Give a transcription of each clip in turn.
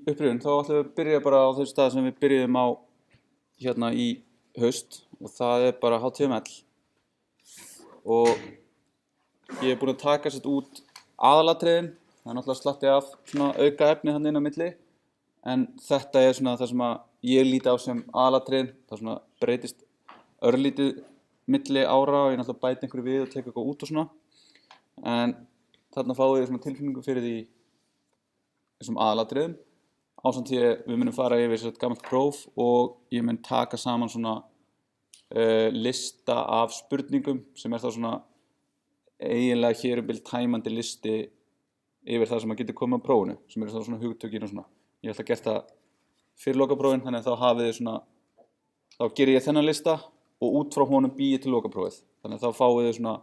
upprifjun þá ætlum við að byrja bara á þessu stað sem við byrjuðum á hérna í haust og það bara HTML og ég búinn að taka út aðalatriðin, það náttúrulega slatti af svona auka efni hann inn á milli en þetta svona það sem að ég líti á sem aðalatriðin, það svona breytist örlítið milli ára og ég náttúrulega bæti einhverju við og tek eitthvað út og svona en þarna fáið þið svona tilfinningu fyrir því þessum aðalatriðum ásamt því að við munum fara yfir svona gamalt próf og ég mun taka saman svona lista af spurningum sem þá svona eiginlega hér bil tæmandi listi yfir það sem að getur komið á prófinu sem þá svona hugtökin og svona ég ætla að gera það fyrir lokaprófin þannig að þá hafið þið svona þá geri ég þennan lista og út frá honum bý ég til lokaprófið þannig að þá fáið þið svona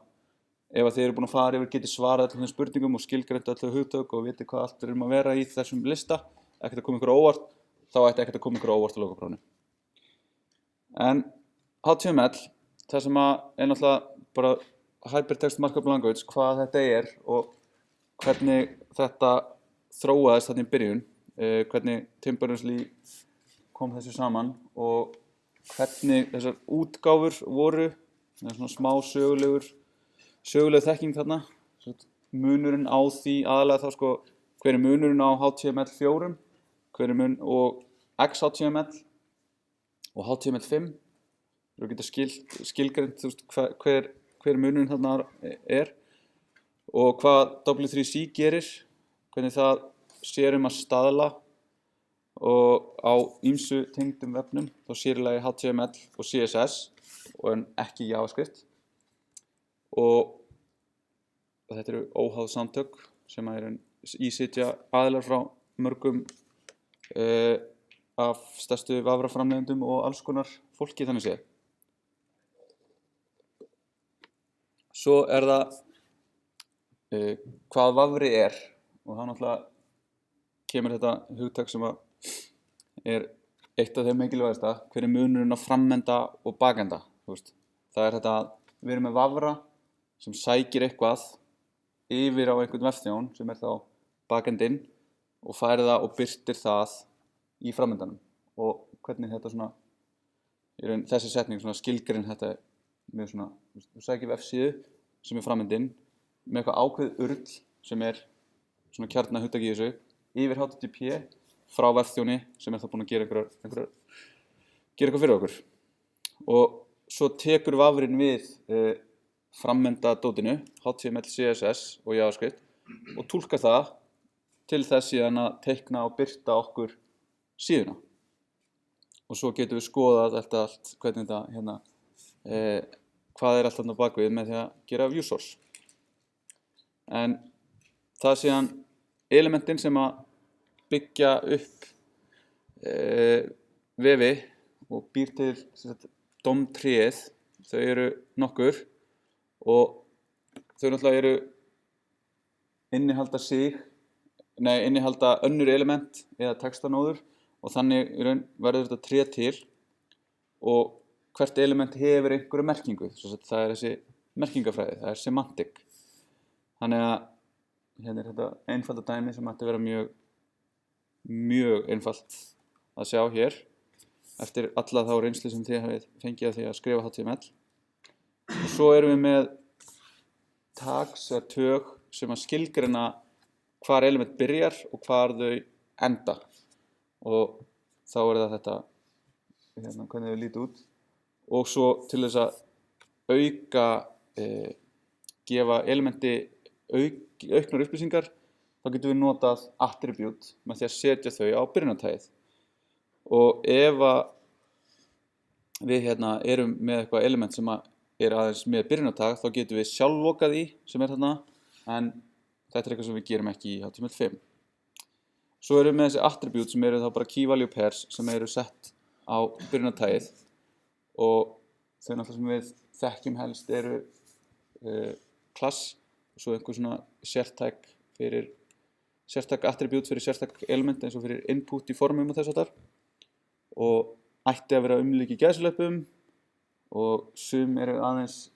ef að þið eru búin að fara yfir getið svarað öllum þeim spurningum og skilgreint öllu hugtök og vitið hvað allt að vera í þessum lista ekkert að koma ykkur á óvart þá ætti ekkert að koma ykkur á óvart á lokaprófinu en HTML það sem að náttúrulega bara Hypertext Markup Language hvað þetta og hvernig þetta þróaðist þarna í byrjun hvernig Tim Berners-Lee kom þessu saman og hvernig þessar útgáfur voru svona smá söguleg þekking þarna munurinn á því aðalega þá hver munurinn á HTML4 hver mun og XHTML og HTML5 þú getur skilgreint hver munurinn þarna og hvað W3C gerir hvernig það sér að staðla og á ýmsu tengdum vefnum þá sér í lagi HTML og CSS og ekki JavaScript og þetta eru óháð samtök sem ísitja aðilar frá mörgum af stærstu vafraframleiðendum og alls konar fólki þannig séð. Svo það hvað vafri og það náttúrulega kemur þetta hugtak sem eitt af þeim mikilvægasta hver munurinn á framenda og bakenda það þetta að við erum með vafra sem sækir eitthvað yfir á einhvern vefþjón sem þá bakendinn og færir það og birtir það í framendanum og hvernig þetta svona þessi setning svona skilgrein þetta með svona þú sækir vefsíðu sem framendinn með eitthvað ákveðið url sem svona kjarnahugtak í þessu yfir HTTP frá vefþjóni sem þá búinn að gera eitthvað fyrir okkur og svo tekur vafrinn við frammendadótinu HTML, CSS og JavaScript og túlkar það til þess síðan að teikna og birta okkur síðuna og svo getum við skoðað þetta allt hvernig þetta hvað allt þarna bakvið með því að gera view source en það síðan elementin sem að byggja upp vefi og býr til DOM-tréð þau nokkur og þau náttúrulega innihalda önnur element eða textanóður og þannig verður þetta tré til og hvert element hefur einhverja merkingu það þessi merkingafræði, það semantik þannig að hérna þetta einfalda dæmi sem ætti að vera mjög einfalt að sjá hér eftir alla þá reynslu sem þið hafið fengið af því að skrifa HTML og svo erum við með tags eða tög sem að skilgreina hvar element byrjar og hvar þau enda og þá það þetta hvernig þau líta út og svo til þess að auka gefa elementi auknar upplýsingar þá getum við notað attribute með því að setja þau á byrjunartagið og ef að við erum með eitthvað element sem aðeins með byrjunartag þá getum við sjálflokað í sem þarna en þetta eitthvað sem við gerum ekki í HTML5 svo erum við með þessi attribute sem þá bara key value pairs sem sett á byrjunartagið og þau náttúrulega sem við þekkjum helst class og svo einhver svona sértæk attribute fyrir sértæk element eins og fyrir input í formum og þess að þar og ætti að vera umlíki gæsalöpum og sum aðeins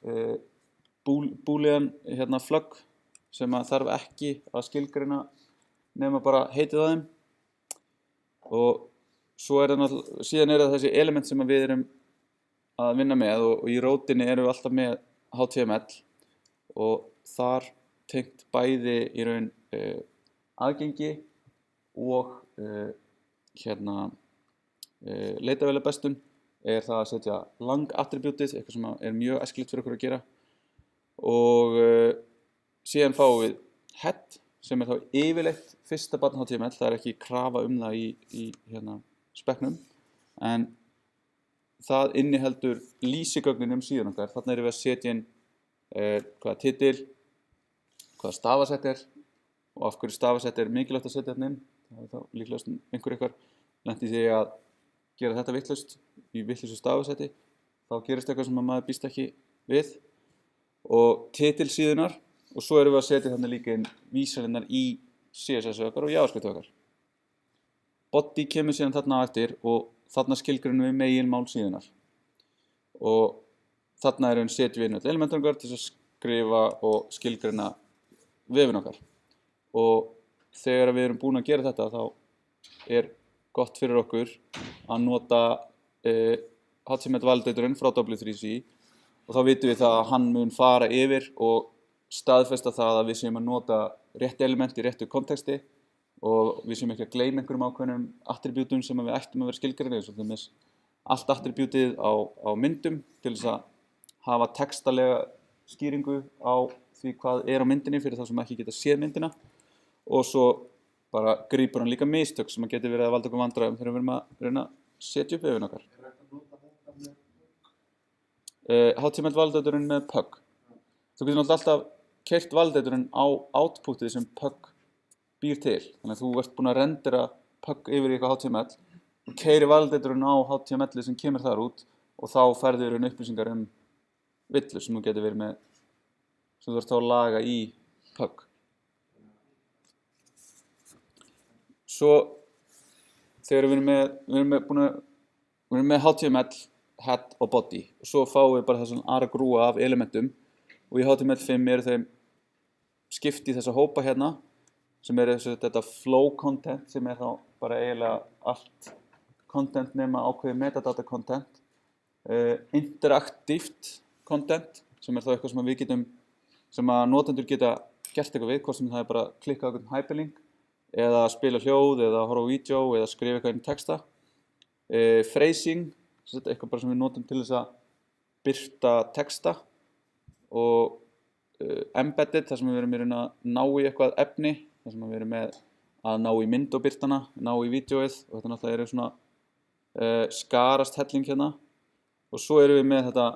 boolean flögg sem þarf ekki að skilgreina nema bara heitið á þeim og svo síðan það þessi element sem við erum að vinna með og í rótinni erum við alltaf með HTML og þar tengt bæði í raun aðgengi og leitavélabestun það að setja lang attribútið, eitthvað sem er mjög æskilegt fyrir okkur að gera og síðan fáum við head sem þá yfirleitt fyrsta barn HTML, það ekki krafa það í speknum en það inniheldur lýsigögnin síðan okkar. Þarna erum við að setja inn hvaða titil, hvaða stafasett og af hverju stafasett mikilvægt að setja þarna inn. Það þá líklegast einhver ykkar lenti því að gera þetta vitlaust í vitlausu stafasetti, þá gerist eitthvað sem maður býst ekki við og titil síðunar og svo erum við að setja þarna líka inn vísanirnar í CSS okkar og JavaScript okkar. Body kemur síðan þarna á eftir og þarna skilgreinum við meginmál síðunar og þarna setjum við inn öll elementin okkar til að skrifa og skilgreina vefinn okkar og þegar við erum búin að gera þetta þá gott fyrir okkur að nota HTML validatorinn frá W3C og þá vitum við það að hann mun fara yfir og staðfesta það að við séum að nota rétt element í réttu konteksti og við séum ekki að gleyma einhverjum ákveðnum attribútum sem við ættum að vera skilgreinir, eins og til dæmis allt attribútið á myndum til þess að hafa textalega skýringu á því hvað á myndinni fyrir þá sem ekki geta séð myndina og svo bara grípur hann líka mistök sem geti verið að valda okkur vandræðum þegar við erum að reyna að setja upp vefinn okkar. HTML validatorinn með Pug. Þú getur náttúrulega alltaf keyrt validatorinn á outputið sem Pug býr til. Þannig að þú ert búin að rendera Pug yfir í eitthvað HTML og keyrir validatorinn á HTML sem kemur þar út og þá færðu upplýsingar villur sem þú getur verið með sem þú ert þá að laga í Pug. Svo þegar við erum með HTML, head og body og svo fáum við bara þessan aragrúa af elementum og í HTML5 þeim skipt í þessa hópa hérna sem þetta flow content sem þá bara eiginlega allt content nema ákveðið metadata content, interaktíft content sem þá eitthvað sem við getum, sem að notendur geta gert eitthvað við, hvort sem það bara klikka á einhvern hyperlink eða spila hljóð eða horfa á vídeó eða skrifa eitthvað inn í texta. Phrasing, eitthvað bara sem við notum til þess að birta texta og embedded, þar sem við erum að ná í eitthvað efni, þar sem við erum með að ná í mynd og birtana, ná í vídeóið og þetta náttúrulega svona skarast helling hérna og svo erum við með þetta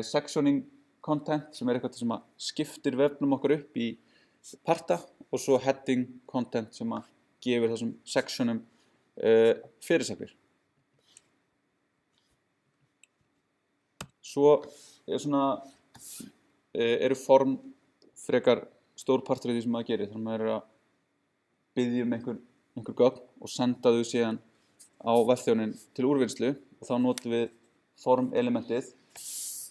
sectioning content sem eitthvað sem að skiptir vefnum okkur upp í parta og svo heading content sem að gefur þessum sectionum fyrirsagnir. Svo eru form frekar stór partur af því sem maður gerir, þannig að maður að biðja einhver gögn og senda þau síðan á vefþjóninn til úrvinnslu og þá notum við form elementið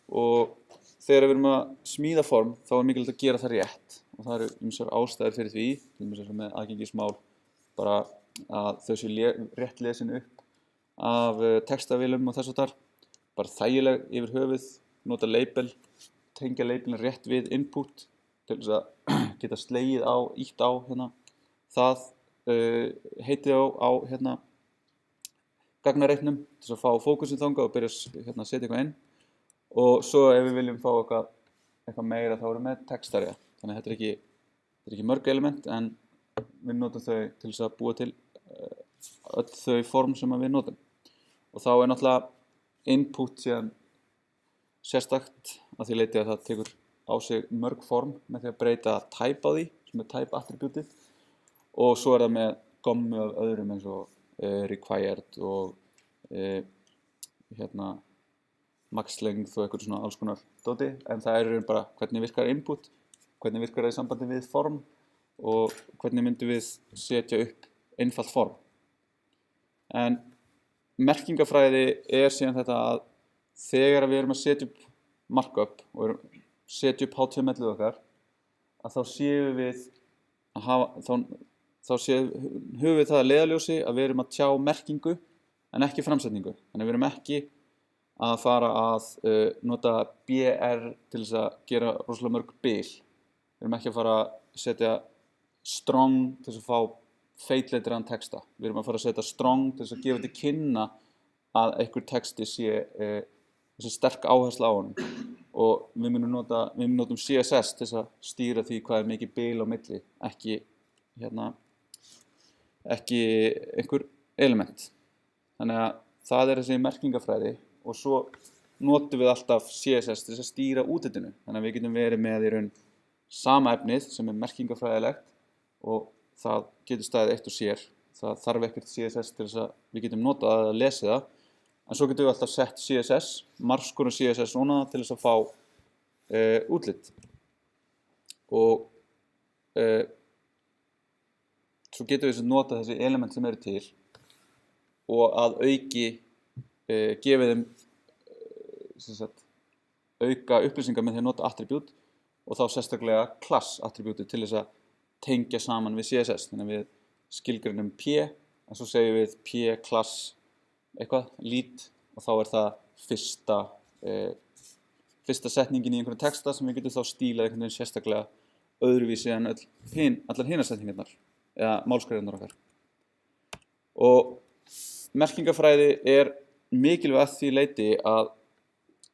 og þegar við erum að smíða form þá mikilvægt að gera það rétt og það eru ýmsar ástæður fyrir því, til dæmis eins og með aðgengismál bara að þau séu rétt lesin upp af textavélum og þess háttar, bara þægileg yfir höfuð, nota label, tengja labelin rétt við input til þess að geta slegið á, ítt á hérna, það heitið á hérna gagnareitnum til þess að fá fókusinn þangað og byrja að setja eitthvað inn og svo ef við viljum fá eitthvað meira þá erum við með textarja. Þannig að þetta er ekki mörg element en við notum þau til þess að búa til öll þau form sem við notum. Og þá náttúrulega input síðan sérstakt að því leyti að það tekur á sig mörg form með því að breyta type á því, sem type attribútið og svo það með gommu af öðrum eins og required og hérna max length og eitthvað svona alls konar dóti, en það bara hvernig virkar input, hvernig virkar það í sambandi við form og hvernig myndum við setja upp einfalt form. En merkingafræði síðan þetta að þegar við erum að setja upp markup og setja upp HTML-ið okkar, að þá séum við að hafa, þá þá höfum við það að leiðarljósi að við erum að tjá merkingu en ekki framsetningu. Þannig við erum ekki að fara að nota BR til þess að gera rosalega mörg bil. Við erum ekki að fara að setja strong til þess að fá feitletraðan texta. Við erum að fara að setja strong til þess að gefa til kynna að einhver texti sé þessi sterk áhersla á honum. Og við notum CSS til þess að stýra því hvað mikið bil á milli, ekki einhver element. Þannig að það þessi merkingafræði og svo notum við alltaf CSS til þess að stýra útlitinu. Þannig að við getum verið með í raun sama efnið sem merkingafræðilegt og það getur staðið eitt og sér. Það þarf ekkert CSS til þess að við getum notað að lesa það. En svo getum við alltaf sett CSS, margs konar CSS svona til þess að fá útlit. Og svo getum við nota þessi element sem eru til og að auki gefið þeim auka upplýsingar með því að nota attribute og þá sérstaklega class attribute til þess að tengja saman við CSS. Þannig að við skilgreinum P en svo segjum við P class eitthvað, lead og þá það fyrsta setningin í einhverjum texta sem við getum þá stílað einhvern veginn sérstaklega öðruvísi en allar hinar setningarnar eða málsgreinar okkar. Og merkingafræði mikilvæg að því leyti að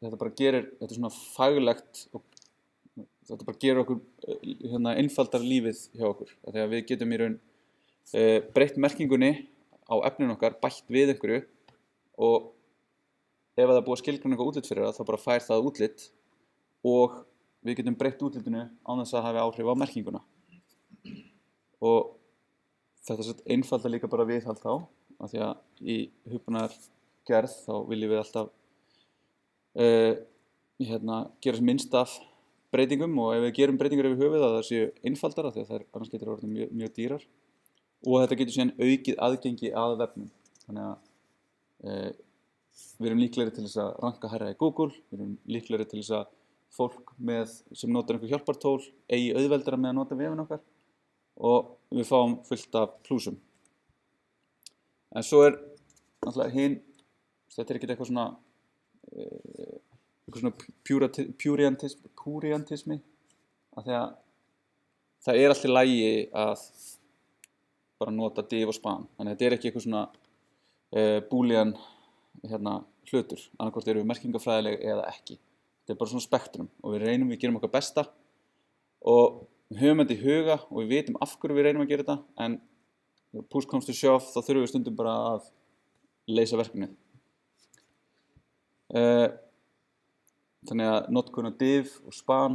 þetta svona faglegt og þetta bara gerir okkur einfaldar lífið hjá okkur. Þegar við getum í raun breytt merkingunni á efninu okkar, bætt við einhverju og ef það búið að skilgreina eitthvað útlit fyrir það, þá bara fær það útlit og við getum breytt útlitinu án þess að hafa áhrif á merkinguna. Og þetta einfaldar líka bara viðhald þá, af því að í hugbúnaðargerð þá viljum við alltaf gera sem minnst af breytingum og ef við gerum breytingar yfir höfuð að það séu einfaldara því að það annars getur orðið mjög dýrar og þetta getur síðan aukið aðgengi að vefnum. Þannig að við erum líklegri til þess að ranka hærra í Google, við erum líklegri til þess að fólk sem notar einhver hjálpartól eigi auðveldara með að nota vefinn okkar og við fáum fullt af plúsum. En svo náttúrulega þetta ekki eitthvað svona puriantismi af því að það alltaf í lagi að bara nota div og span. Þannig að þetta ekki eitthvað svona boolean hlutur, annarkvort eru við merkingafræðileg eða ekki. Þetta bara svona spektrum og við gerum okkar besta og við höfum þetta í huga og við vitum af hverju við reynum að gera þetta en push comes to shove þá þurfum við stundum bara að leysa verkefnið. Þannig að notkun á div og span,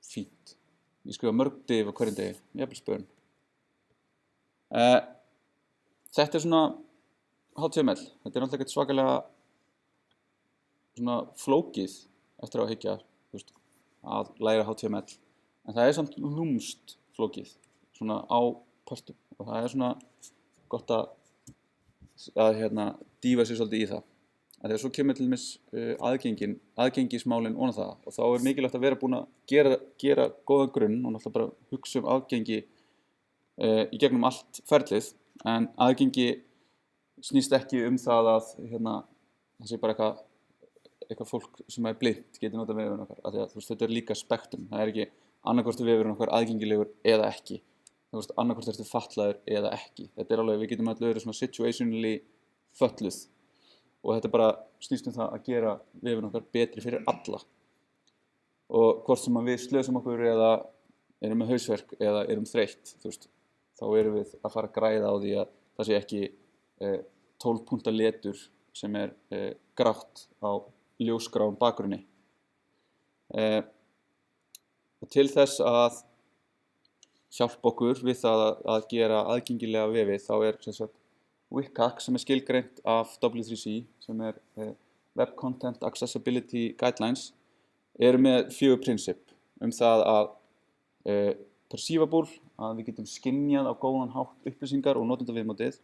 fínt. Ég skrifa mörg div á hverjum degi, jafnvel spön. Þetta svona HTML. Þetta náttúrulega ekkert svakalega svona flókið eftir á að hyggja að læra HTML. En það samt lúmst flókið svona á pörtum og það svona gott að dýfa sér svolítið í það. Þegar svo kemur til dæmis aðgengismálin ofan það og þá mikilvægt að vera búin að gera góðan grunn og náttúrulega bara hugsa aðgengi í gegnum allt ferlið en aðgengi snýst ekki það að það sé bara eitthvað fólk sem blind getur notað vefurinn okkar af því að þetta líka spektrum, það ekki annarkvort vefurinn okkar aðgengilegur eða ekki annarkvort ertu fatlaður eða ekki þetta alveg, við getum alveg verið svona situationally fötluð og þetta bara snýst það að gera vefurinn okkar betri fyrir alla og hvort sem við slösum okkur eða erum með hausverk eða erum þreytt þá erum við að fara að græða á því að það sé ekki 12 punkta letur sem grátt á ljósgráum bakgrunni. Og til þess að hjálpa okkur við það að gera aðgengilega vefi þá WCAG sem skilgreint af W3C sem Web Content Accessibility Guidelines með 4 prinsip það að perceivable, að við getum skynjað á góðan hátt upplýsingar og notendaviðmótið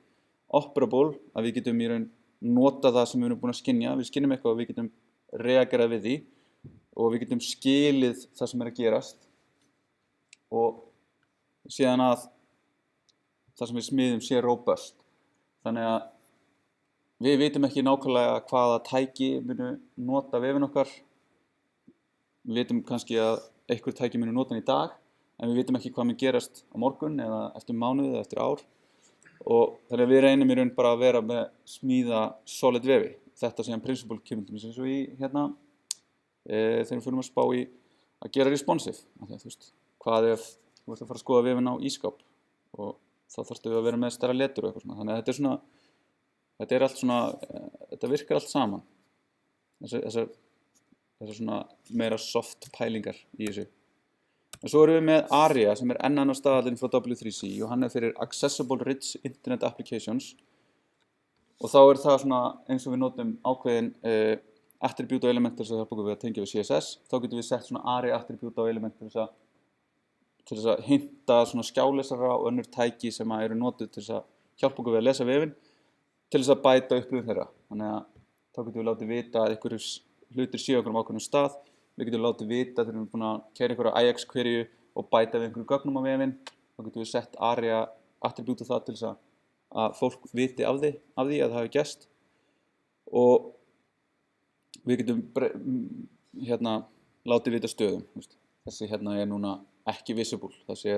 operable, að við getum í raun nota það sem við erum búin að skynja, við skynjum eitthvað og við getum reagerað við því og við getum skilið það sem að gerast og síðan að það sem við smiðum sé robust. Þannig að við vitum ekki nákvæmlega hvaða tæki munu nota vefinn okkar. Við vitum kannski að einhver tæki munu nota hann í dag, en við vitum ekki hvað mun gerast á morgun eða eftir mánuð eða eftir ár. Og þannig að við reynum í raun bara að vera með smíða solid vefi. Þetta síðan principle kemur til eins og í þegar við fyrir að spá í að gera responsive. Af því að, þú veist, hvað ef þú ert að fara að skoða vefinn á ískáp og þá þarftu að vera með stærra letur og eitthvað svona. Þannig að þetta er allt svona, þetta virkar allt saman. Þessar svona meira soft pælingar í þessu. Og svo erum við með ARIA sem er enn annar staðallinn frá W3C og hann er fyrir Accessible Rich Internet Applications. Og þá er það svona eins og við notum ákveðin attribute og element til þess að hjálpa okkur við að tengja við CSS. Þá getum við sett svona ARIA attribute og element til þess að hinta svona skjálesara og önnur tæki sem eru notuð til þess að hjálpa okkur við að lesa vefinn til þess að bæta upplifun þeirra. Þannig að þá getum við látið vita að einhverjum hlutir séu okkur á ákveðnum stað. Við getum látið vita þegar við erum búin að keyra einhverja Ajax query og bæta við einhverjum gögnum á vefinn. Þá getum við sett ARIA attribute á það til þess að fólk viti af því að það hafi gerst. Og við getum látið vita stöðum. Þessi er núna ekki visible. Þetta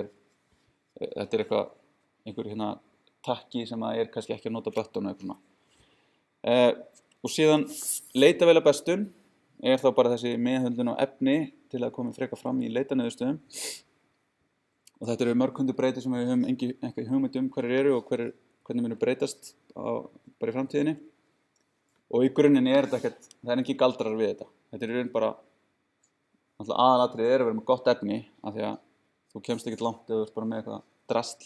er einhver takki sem er kannski ekki að nota button eða eitthvað svona. Og síðan leitavéla bestun er þá bara þessi meðhöndlun á efni til að koma frekar fram í leitaniðurstöðum. Og þetta eru mörg hundruð breytir sem við höfum ekki hugmynd hverjir eru og hvernig munu breytast bara í framtíðinni. Og í grunninn er þetta ekkert, það er ekki galdrar við þetta. Þetta er í raun bara, aðalatriðið er að vera með gott efni af því að þú kemst ekkert langt ef þú ert bara með eitthvað drasl,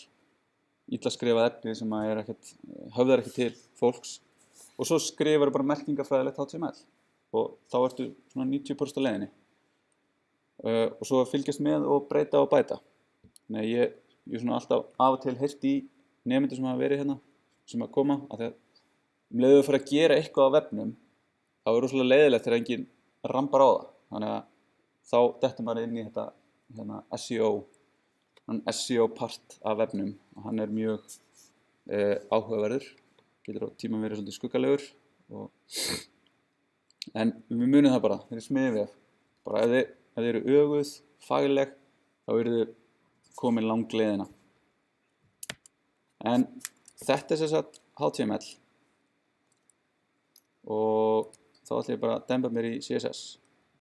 illa skrifað efni sem höfðar ekki til fólks. Og svo skrifar bara merkingafræðilegt HTML og þá ertu svona 90% af leiðinni. Og svo fylgjast með og breyta og bæta. Nei, ég svona alltaf af og til heyrt í nemendur sem hafa verið hérna, sem að koma, af því að leiðu að fara að gera eitthvað á vefnum, þá er rosalega leiðilegt þegar enginn rambar á það. Þannig að þá dettur maður inn í þetta SEO part af vefnum og hann er mjög áhugaverður, getur á tíma verið svolítið skuggalegur en við munum það bara, þeir eru smiðvef. Bara ef þið eru öguð, fagleg, þá eru þið komin langleiðina. En þetta er sem sagt HTML og þá ætlum ég bara að demba mér í CSS.